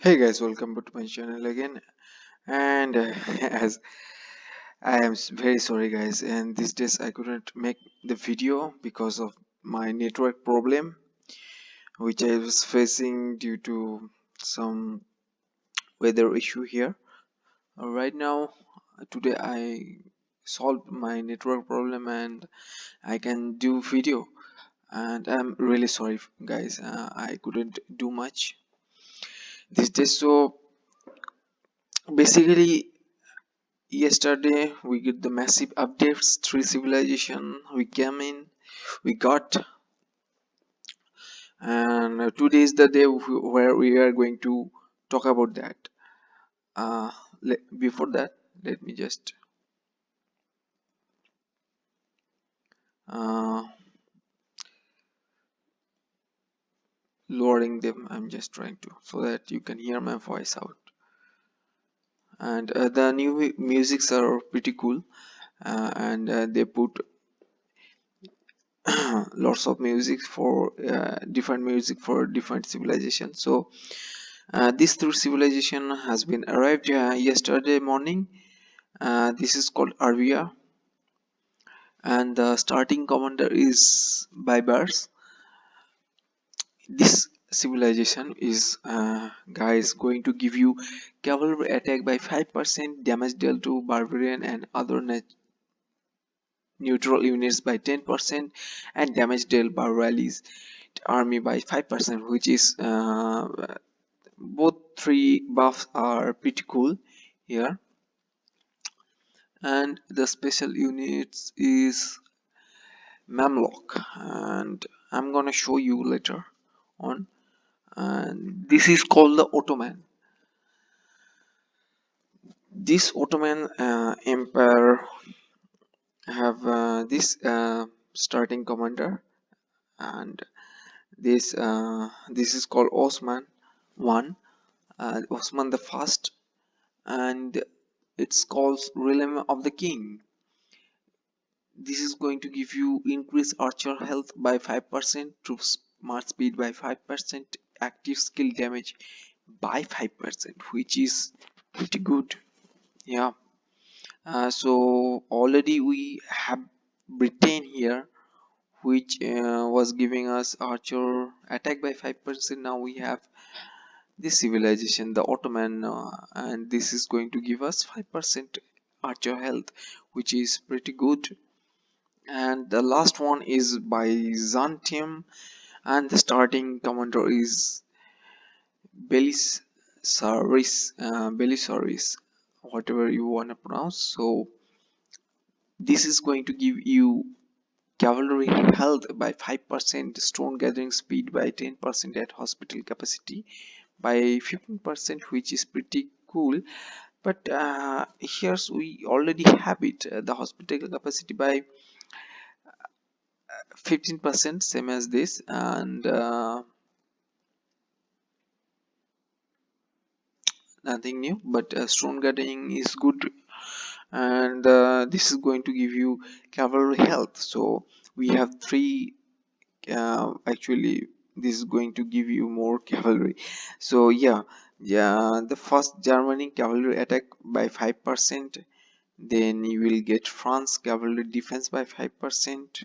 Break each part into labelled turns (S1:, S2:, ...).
S1: Hey guys, welcome back to my channel again. And as I am very sorry, guys, and these days I couldn't make the video because of my network problem, which I was facing due to some weather issue here. Right now, today I solved my network problem and I can do video. And I'm really sorry, guys. I couldn't do much these days. So basically, yesterday we get the massive updates, three civilization we came in, we got, and today is the day where we are going to talk about that. Before that, let me just uh, lowering them. I'm just trying to so that you can hear my voice out. And the new musics are pretty cool, and they put lots of music for different music for different civilizations. So this third civilization has been arrived yesterday morning. This is called Arvia, and the starting commander is Bibers. This civilization is guys going to give you cavalry attack by 5%, damage dealt to barbarian and other neutral units by 10%, and damage dealt by rallies army by 5%, which is both three buffs are pretty cool here. And the special units is Mamlok, and I'm gonna show you later on. And this is called the Ottoman. This Ottoman empire have this starting commander, and this is called Osman one, Osman the First, and it's called Realm of the King. This is going to give you increased archer health by 5%, troops march speed by 5%, active skill damage by 5%, which is pretty good. Yeah. So already we have Britain here, which was giving us archer attack by 5%. Now we have this civilization, the Ottoman, and this is going to give us 5% archer health, which is pretty good. And the last one is Byzantium, and the starting commander is Belisarius, whatever you want to pronounce. So this is going to give you cavalry health by 5%, stone gathering speed by 10%, at hospital capacity by 15%, which is pretty cool. But here's we already have it, the hospital capacity by 15%, same as this, and nothing new, but stone gathering is good, and this is going to give you cavalry health. So we have three, actually this is going to give you more cavalry. So yeah, the first Germany cavalry attack by 5%, then you will get France cavalry defense by 5%,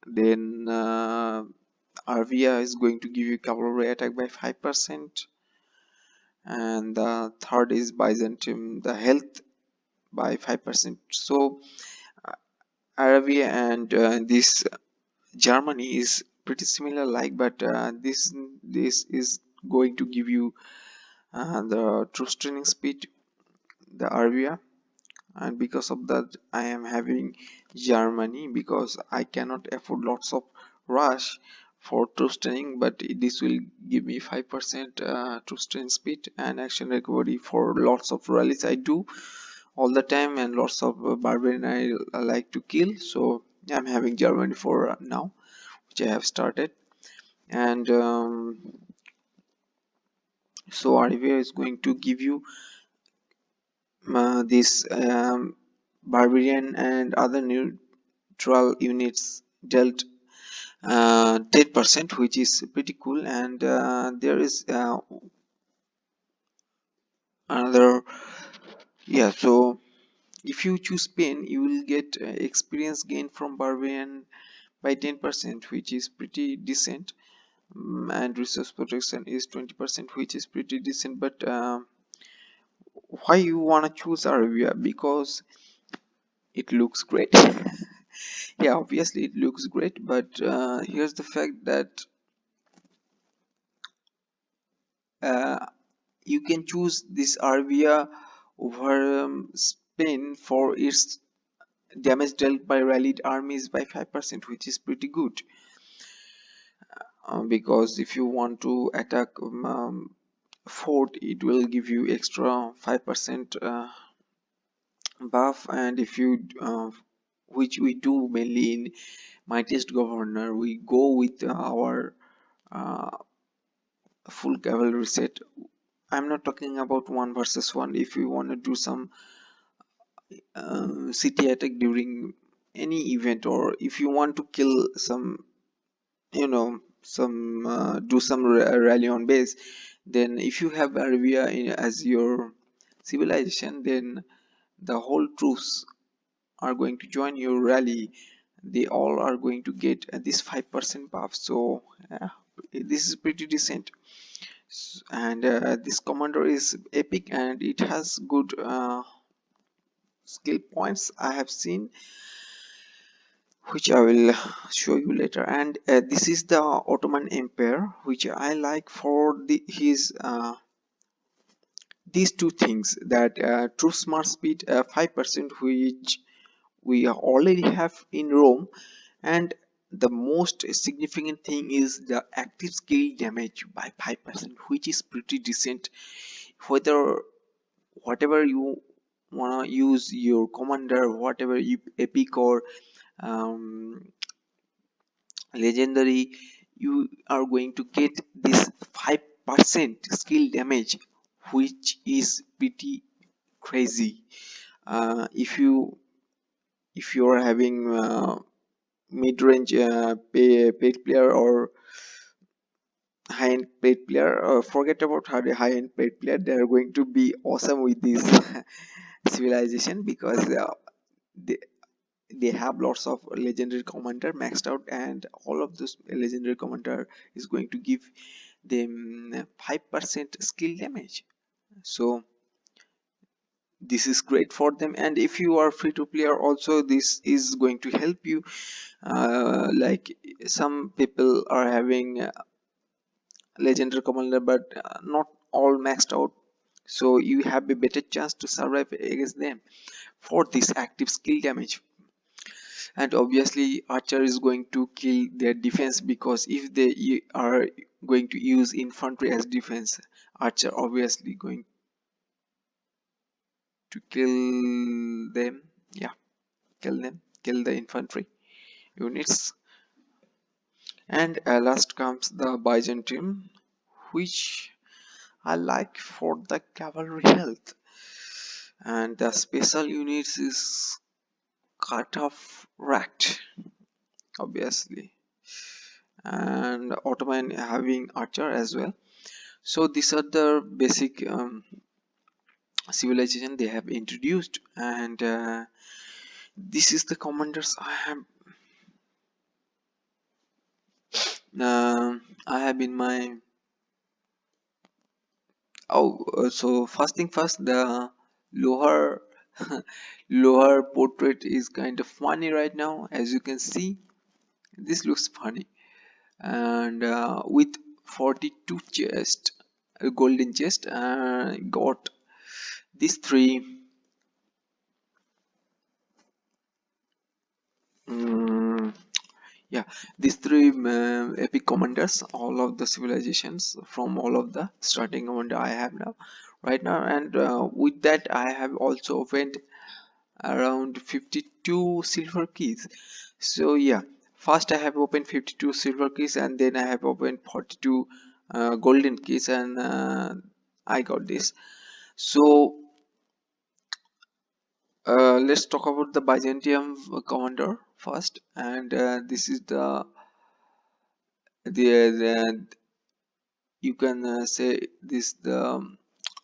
S1: then Arvia is going to give you cavalry attack by 5%, and the third is Byzantium, the health by 5%. So Arabia and this Germany is pretty similar like, but this is going to give you the troops training speed, the Arabia, and because of that I am having Germany, because I cannot afford lots of rush for troops training, but this will give me 5% troops training speed and action recovery for lots of rallies I do all the time, and lots of barbarian I like to kill. So I'm having Germany for now, which I have started. And so Arabia is going to give you this barbarian and other neutral units dealt 10 10%, which is pretty cool. And there is another, yeah. So if you choose Spain, you will get experience gain from barbarian by 10%, which is pretty decent. And resource protection is 20%, which is pretty decent. But why you wanna choose Arabia? Because it looks great. Yeah, obviously it looks great, but here's the fact that uh, you can choose this Arabia over Spain for its damage dealt by rallied armies by 5%, which is pretty good. Because if you want to attack fort, it will give you extra 5% buff. And if you which we do mainly in mightiest governor, we go with our uh, full cavalry set. I'm not talking about one versus one. If you want to do some city attack during any event, or if you want to kill some, some do some rally on base, then if you have Arabia as your civilization, then the whole troops are going to join your rally. They all are going to get this 5% buff. So this is pretty decent. And this commander is epic, and it has good skill points I have seen, which I will show you later. And this is the Ottoman Empire, which I like for his these two things, that true smart speed 5%, which we already have in Rome. And the most significant thing is the active skill damage by 5%, which is pretty decent. Whether whatever you wanna use your commander, whatever you epic or um, legendary, you are going to get this 5% skill damage, which is pretty crazy. If you are having mid-range paid player or high-end paid player, forget about high-end paid player, they are going to be awesome with this civilization, because they, they have lots of legendary commander maxed out, and all of this legendary commander is going to give them 5% skill damage. So this is great for them. And if you are free to player also, this is going to help you. Like some people are having legendary commander, but not all maxed out, so you have a better chance to survive against them for this active skill damage. And obviously archer is going to kill their defense, because if they are going to use infantry as defense, archer obviously going to kill them. Yeah, kill them, kill the infantry units. And last comes the Byzantium, which I like for the cavalry health. And the special units is cut off rat, obviously. And Ottoman having archer as well. So these are the basic civilization they have introduced. And this is the commanders I have in my so first thing first, the lower lower portrait is kind of funny right now. As you can see, this looks funny. And with 42 chest, a golden chest, got these three mm, yeah, these three epic commanders, all of the civilizations from all of the starting commander I have now right now. And with that, I have also opened around 52 silver keys. So yeah, first I have opened 52 silver keys, and then I have opened 42 golden keys, and I got this. So let's talk about the Byzantium commander first. And this is the the you can say this the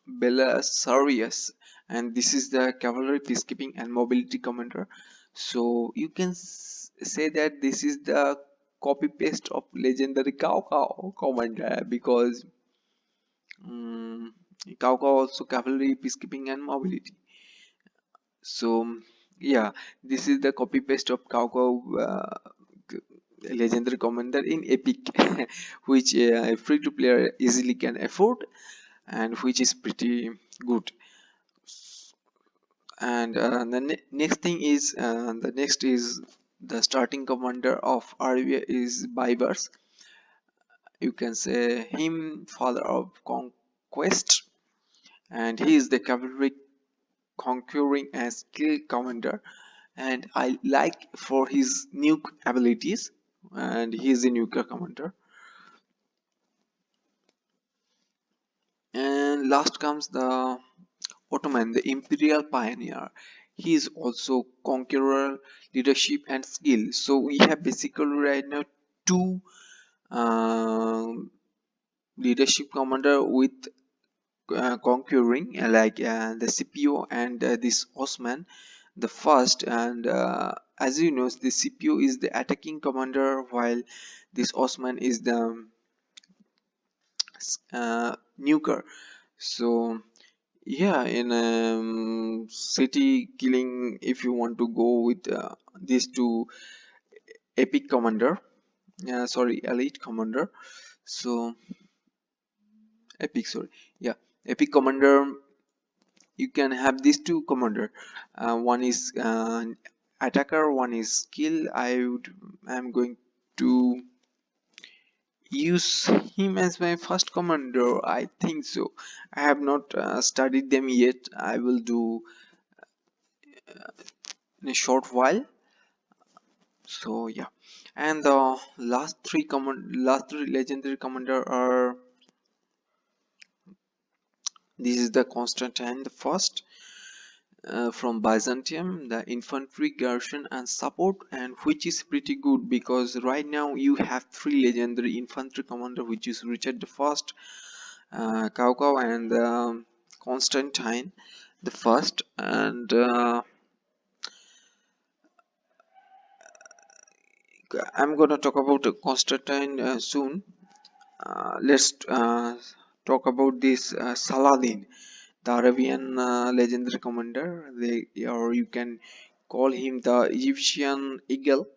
S1: Belisarius, and this is the cavalry peacekeeping and mobility commander. So you can say that this is the copy paste of legendary Cao Cao commander, because um, Cao Cao also cavalry peacekeeping and mobility. So yeah, this is the copy paste of Cao Cao legendary commander in Epic, which a free to player easily can afford, and which is pretty good. And next thing is the next is the starting commander of Arabia is Baibars. You can say him father of conquest, and he is the cavalry conquering and skill commander, and I like for his nuke abilities, and he is a nuclear commander. And last comes the Ottoman, the imperial pioneer. He is also conqueror, leadership, and skill. So we have basically right now two leadership commander with conquering, the CPO and this Osman, the first. And as you know, the CPO is the attacking commander, while this Osman is the nuker. So yeah, in city killing, if you want to go with these two epic commander, sorry, elite commander. So epic, sorry, yeah, epic commander, you can have these two commander. One is attacker, one is skill. I'm going to use him as my first commander, I think so. I have not studied them yet. I will do in a short while. So yeah, and the last three legendary commander are, this is the Constantine the first, from Byzantium, the infantry garrison and support, and which is pretty good because right now you have three legendary infantry commander, which is Richard the first, Cao Cao, and Constantine the first. And I'm gonna talk about Constantine soon. Let's talk about this Saladin, the Arabian legendary commander. Or you can call him the Egyptian eagle.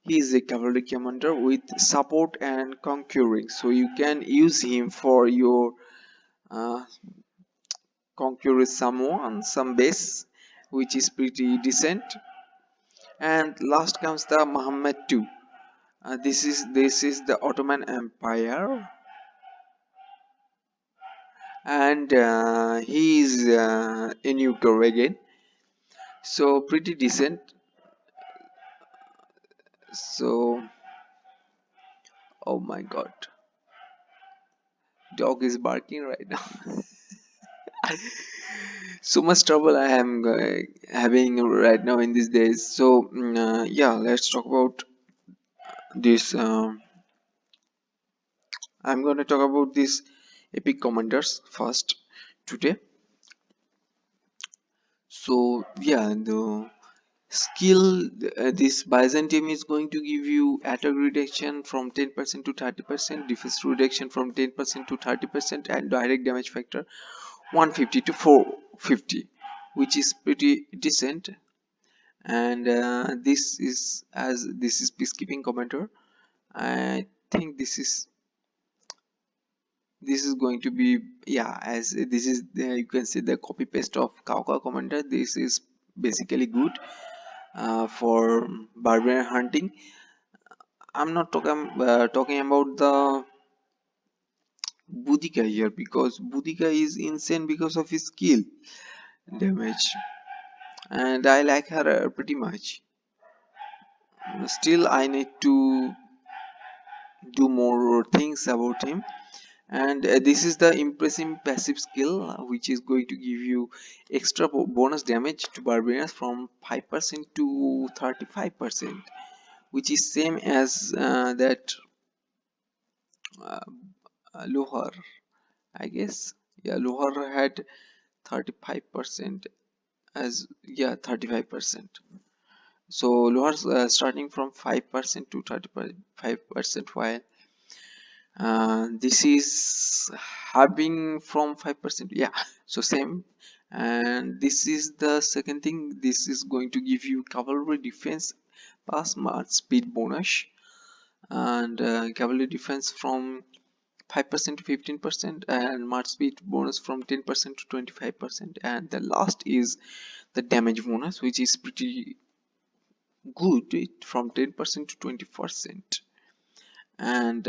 S1: He is a cavalry commander with support and conquering, so you can use him for your uh, conquer someone, some base, which is pretty decent. And last comes the Muhammad II. This is the Ottoman Empire, and he is in Ukraine again, so pretty decent. So oh my god, dog is barking right now. So much trouble I am having right now in these days. So yeah, let's talk about this. I'm going to talk about these epic commanders first today. So yeah, the skill, this Byzantium is going to give you attack reduction from 10% to 30%, defense reduction from 10% to 30%, and direct damage factor 150 to 450, which is pretty decent. And this is peacekeeping commander. I think this is going to be, yeah, as this is you can see the copy paste of Cao Cao commander. This is basically good for barbarian hunting. I'm not talking about the Boudica here, because Boudica is insane because of his skill damage, and I like her pretty much. Still, I need to do more things about him. And this is the impressive passive skill, which is going to give you extra bonus damage to barbarians from 5% to 35%, which is same as that uh, Lohar, I guess. Yeah, Lohar had 35% as, yeah, 35%. So Lohar's starting from 5% to 35%, while this is having from 5%, yeah, so same. And this is the second thing, this is going to give you cavalry defense plus march speed bonus, and cavalry defense from 5% to 15%, and march speed bonus from 10% to 25%. And the last is the damage bonus, which is pretty good, from 10% to 20%. And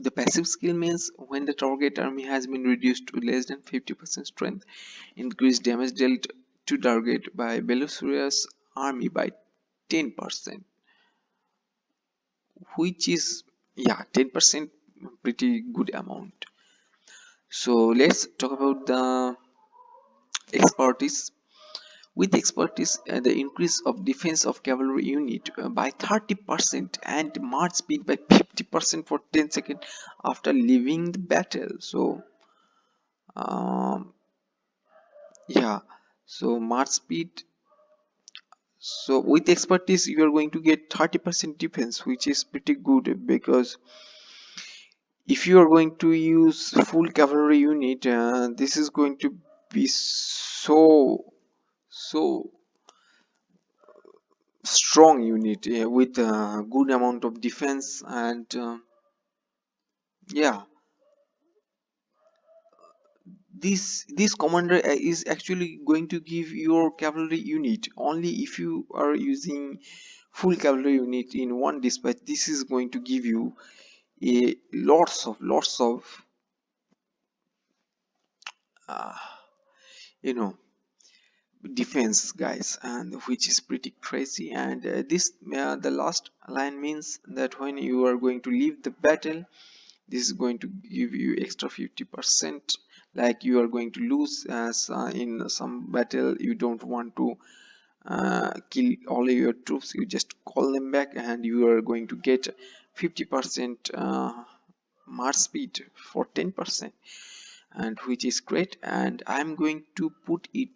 S1: the passive skill means when the target army has been reduced to less than 50% strength, increased damage dealt to target by Belisarius army by 10%, which is, yeah, 10%, pretty good amount. So let's talk about the expertise. With expertise, the increase of defense of cavalry unit by 30% and march speed by 50% for 10 seconds after leaving the battle. So um, yeah, so march speed. So with expertise, you are going to get 30% defense, which is pretty good, because if you are going to use full cavalry unit, this is going to be so strong unit, with a good amount of defense. And yeah, this commander is actually going to give your cavalry unit only if you are using full cavalry unit in one dispatch. This is going to give you a lots of uh, you know defense, guys, and which is pretty crazy. And this the last line means that when you are going to leave the battle, this is going to give you extra 50%. Like you are going to lose, as in some battle you don't want to kill all your troops, you just call them back and you are going to get 50% march speed for 10%, and which is great. And I'm going to put it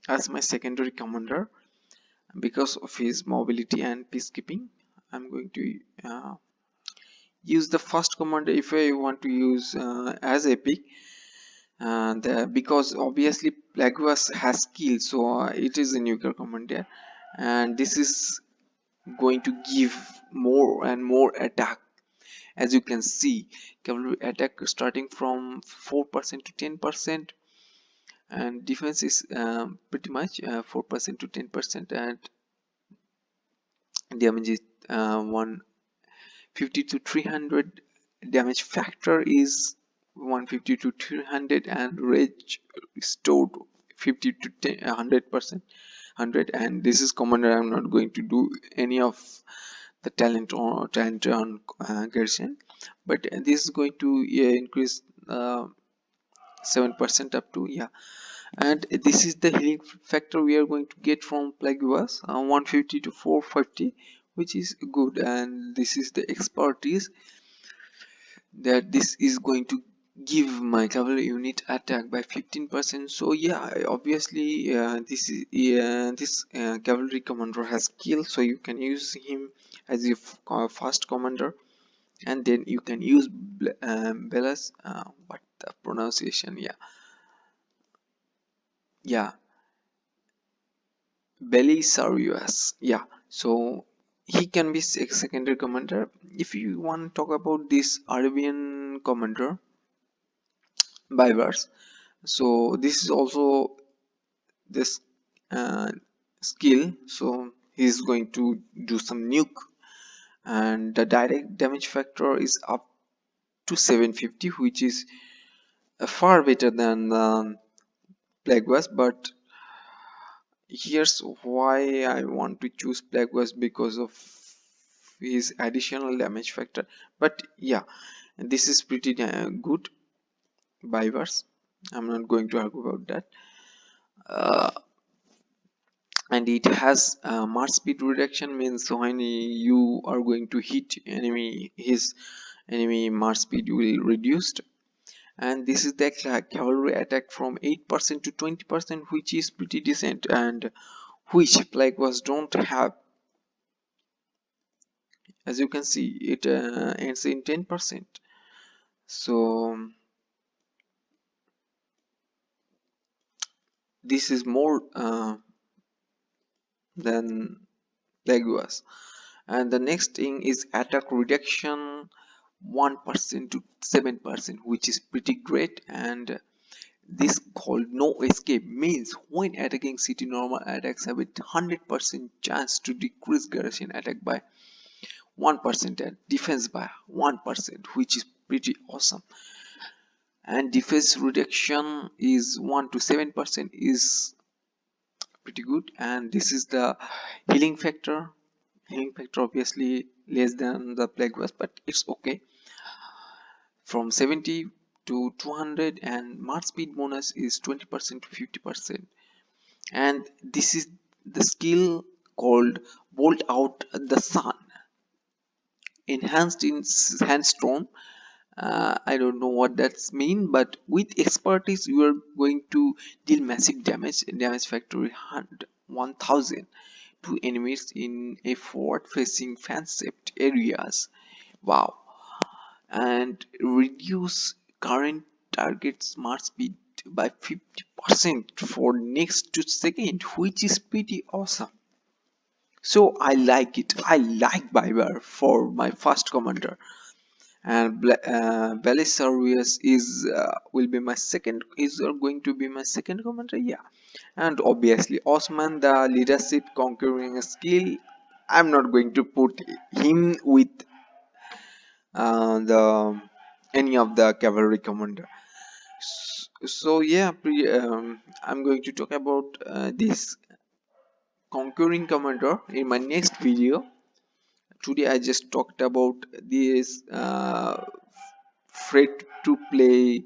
S1: as my secondary commander because of his mobility and peacekeeping. I'm going to use the first commander if I want to use as epic, and because obviously Plagueis has skill, so it is a nuclear commander, and this is going to give more and more attack. As you can see, cavalry attack starting from 4% to 10%, and defense is pretty much 4% to 10%, and damage is 150 to 300. Damage factor is 150 to 300, and rage stored 50 to 100%. 100. And this is commander, I'm not going to do any of the talent on garrison, but this is going to increase 7% up to, yeah. And this is the healing factor we are going to get from Plagueis, 150 to 450, which is good. And this is the expertise that this is going to give my cavalry unit attack by 15%. So yeah, obviously this cavalry commander has skill, so you can use him as your first commander, and then you can use Belas, what the pronunciation, yeah, Belisarius, yeah. So he can be secondary commander. If you want to talk about this Arabian commander Bivers, so this is also this uh, skill, so he's going to do some nuke, and the direct damage factor is up to 750, which is far better than Plagueis. But here's why I want to choose Plagueis, because of his additional damage factor. But yeah, this is pretty good Bivers, I'm not going to argue about that. uh, and it has march speed reduction, means when you are going to hit enemy, his enemy march speed will reduced. And this is the cavalry attack from 8% to 20%, which is pretty decent, and which plague was don't have. As you can see, it ends in 10%. So this is more than plague was. And the next thing is attack reduction 1% to 7%, which is pretty great. And this called no escape means when attacking city, normal attacks have a 100% chance to decrease garrison attack by 1% and defense by 1%, which is pretty awesome. And defense reduction is 1 to 7% is pretty good. And this is the healing factor. Healing factor obviously less than the plague was, but it's okay. From 70 to 200, and march speed bonus is 20% to 50%. And this is the skill called bolt out the sun, enhanced in sandstorm. I don't know what that's mean, but with expertise you are going to deal massive damage factor 1000 to enemies in a forward facing fan shaped areas. Wow. And reduce current target smart speed by 50% for next 2 seconds, which is pretty awesome. So I like it. I like Biber for my first commander, and Belisarius is will be my second. Is going to be my second commander, yeah. And obviously Osman, the leadership conquering skill. I'm not going to put him with the any of the cavalry commander. So yeah, I'm going to talk about this conquering commander in my next video. Today I just talked about this free to play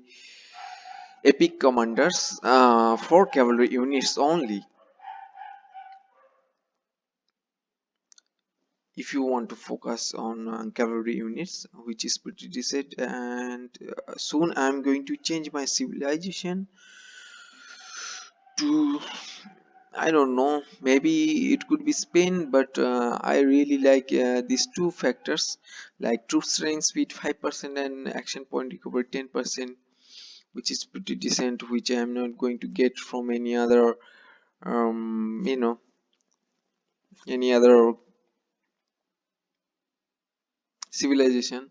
S1: epic commanders for cavalry units only. If you want to focus on cavalry units, which is pretty decent. And soon I'm going to change my civilization to, I don't know, maybe it could be Spain, but I really like these two factors, like troops range speed 5% and action point recovery 10%, which is pretty decent, which I am not going to get from any other you know, any other civilization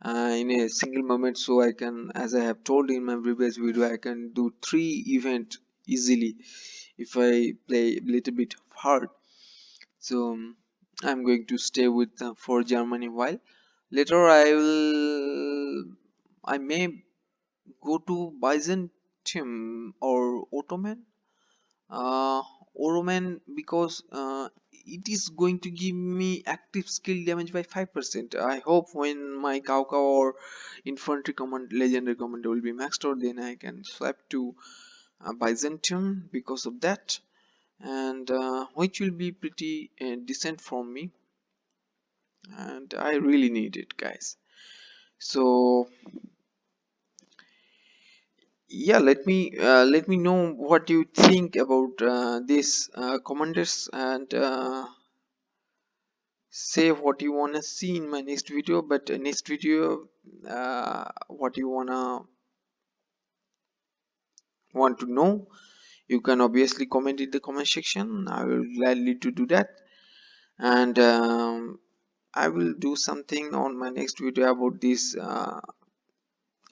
S1: in a single moment. So I can, as I have told in my previous video, I can do 3 events easily if I play a little bit hard. So I'm going to stay with for Germany, while later I may go to Byzantium or Ottoman. uh, Oroman, because it is going to give me active skill damage by 5%. I hope when my Cow or infantry command legendary commander will be maxed out, then I can swap to Byzantium because of that, and which will be pretty decent for me, and I really need it, guys. So yeah, let me know what you think about this commanders, and say what you wanna see in my next video. But next video, what you want to know, you can obviously comment in the comment section. I will gladly to do that. And I will do something on my next video about this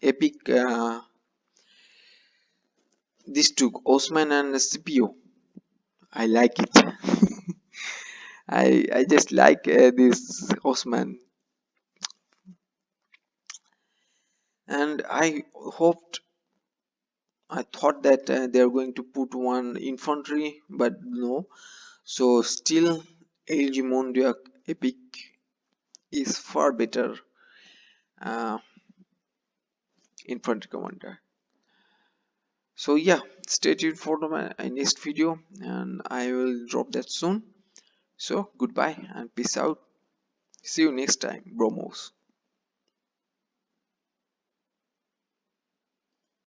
S1: epic this took Osman and Scipio. I like it. I just like this Osman, and I thought that they are going to put one infantry, but no. So still LG Mondiac Epic is far better uh, infantry commander. So yeah, stay tuned for my next video, and I will drop that soon. So goodbye and peace out. See you next time, bromos.